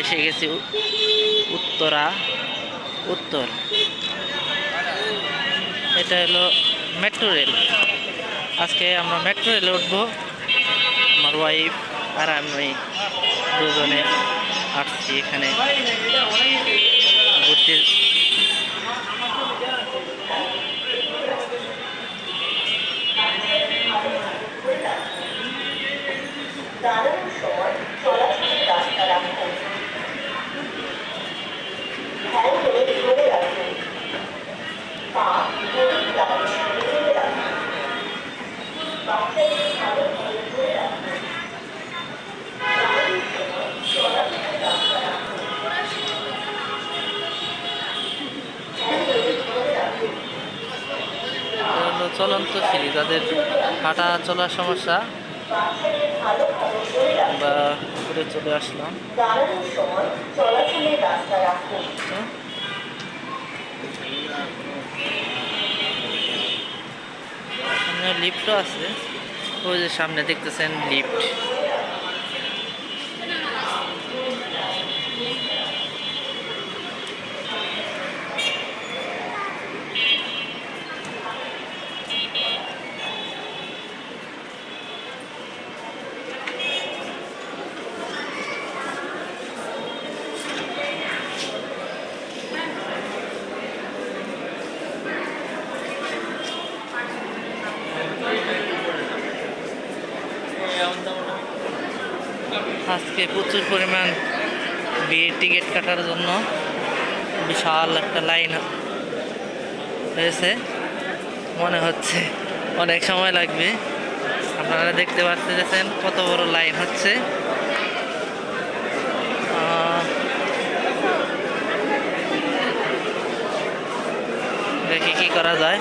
এসে গেছি উত্তরা উত্তর। এটা হলো মেট্রো রেল। আজকে আমরা মেট্রো রেলে উঠবো, আমার ওয়াইফ আর আমি দুজনে আসছি এখানে ঘুরতে। চলন্ত সিঁড়ি, যাদের হাঁটা চলার সমস্যা বা ঘুরে চলে আসলাম। লিফটও আছে, ওই যে সামনে দেখতেছেন লিফট। আজকে প্রচুর পরিমাণ ভিড়, টিকিট কাটার জন্য বিশাল একটা লাইন হয়েছে। মনে হচ্ছে অনেক সময় লাগবে। আপনারা দেখতে পাচ্ছেন কত বড় লাইন হচ্ছে। দেখি কি করা যায়।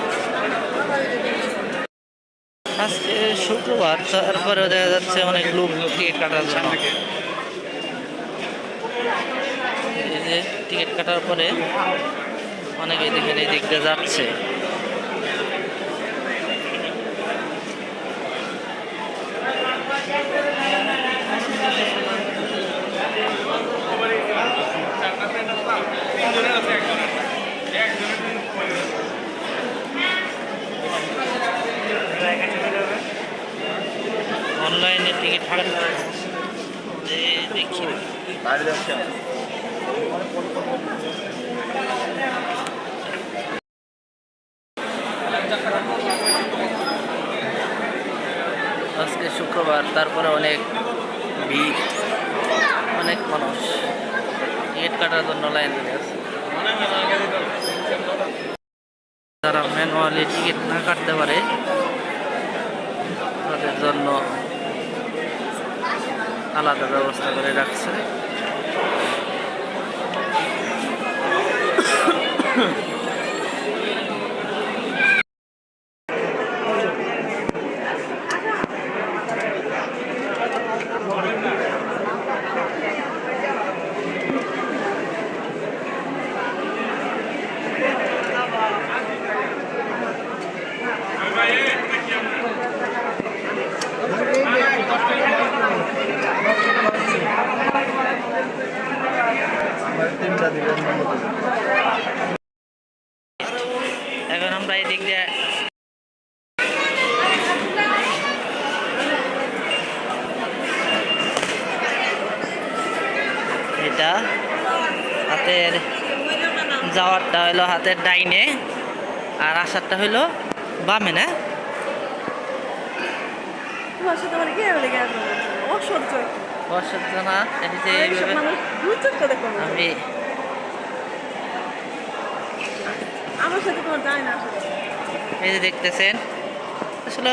আজকে শুক্রবার, তারপরেও দেখা যাচ্ছে অনেক লোক টিকিট কাটার জন্য। এই যে টিকিট কাটার পরে অনেকে দেখেন এই দিক দিয়ে যাচ্ছে। অনলাইনে টিকিট কাটতে দেখি আজকে শুক্রবার, তারপরে অনেক ভিড়, অনেক মানুষ টিকিট কাটার জন্য লাইন ধরে আছে। যারা ম্যানুয়ালি টিকিট না কাটতে পারে তাদের জন্য আলাদা ব্যবস্থা করে রাখছে। এখন আমরা এই দিক দিয়ে এটা হাতের যাওয়ারটা হইলো হাতের ডাইনে, আর আসারটা হইলো বামে। না অসহ্য না, আমি এই যে দেখতেছেন, আসলে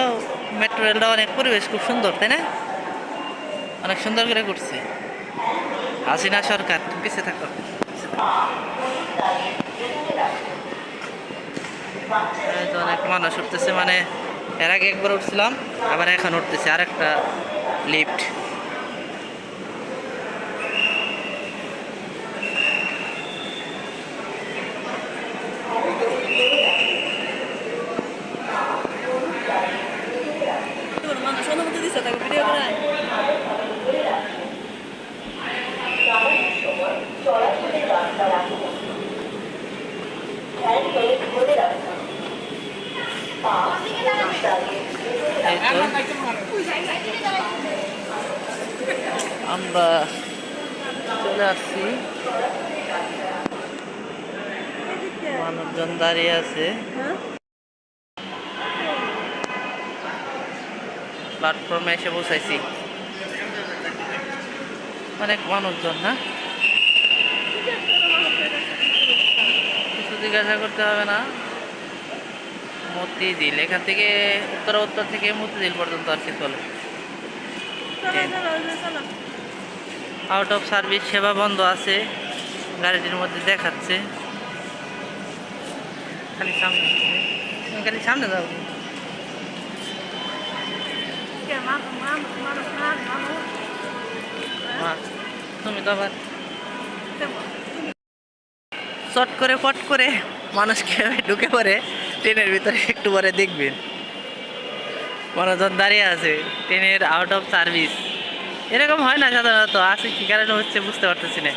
মেট্রো রেলটা অনেক পরিবেশ খুব সুন্দর, তাই না? অনেক সুন্দর করে করছে হাসিনা সরকার। পিছিয়ে থাকো, অনেক মানুষ উঠতেছে। মানে এর আগে একবার উঠছিলাম, আবার এখন উঠতেছে আরেকটা লিফট। ভিডিও করে এই তো আমরা চলে আসছি, মানুষজন দাঁড়িয়ে আছে, প্ল্যাটফর্মে এসে বসাইছি। অনেক মানুষজন না, কিছু জিজ্ঞাসা করতে হবে না। মতিঝিল এখান থেকে উত্তর থেকে মতিঝিল পর্যন্ত আর কি চলে। আউট অফ সার্ভিস সেবা বন্ধ আছে, গাড়িটির মধ্যে দেখাচ্ছে। খালি সামনে যাও। তুমি তো আবার চট করে পট করে মানুষকে ঢুকে পড়ে ট্রেনের ভিতরে, একটু পরে দেখবেন মানুষজন দাঁড়িয়ে আছে, ট্রেনের আউট অফ সার্ভিস। এরকম হয় না সাধারণত, আছে কি কারণে হচ্ছে বুঝতে পারতেছি না।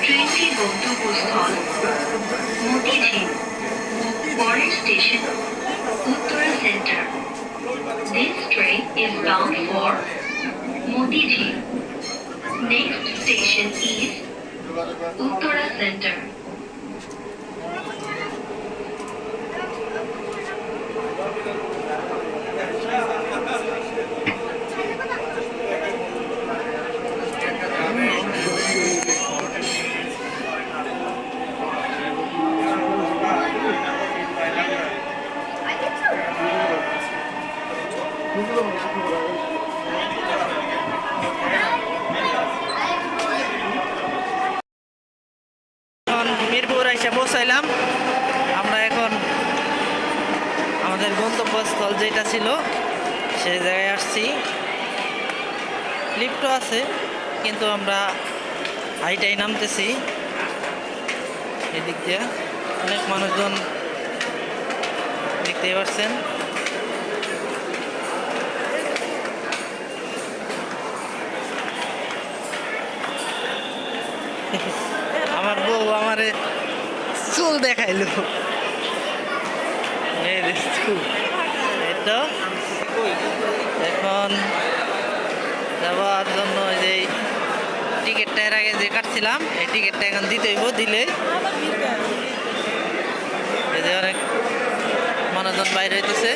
ট্রেনটি গন্তব্যস্থল মতিঝিল, পরের station Uttara centre. This train is bound for Motijheel. Next station is Uttara Center. এখন মিরপুর এসে পৌঁছাইলাম। আমরা এখন আমাদের গন্তব্যস্থল যেটা ছিল সেই জায়গায় আসছি। লিফটও আছে, কিন্তু আমরা হাইটাই নামতেছি। এদিক দিয়ে অনেক মানুষজন দেখতেই পাচ্ছেন। আমার বউ আমারে চুল দেখাইলো, এই তো এখন যাওয়ার জন্য যে টিকিটটা এর আগে যে কাটছিলাম, এই টিকিটটা এখন দিতে হইব। দিলে এই যে অনেক মানুষজন বাইরে হইতেছে।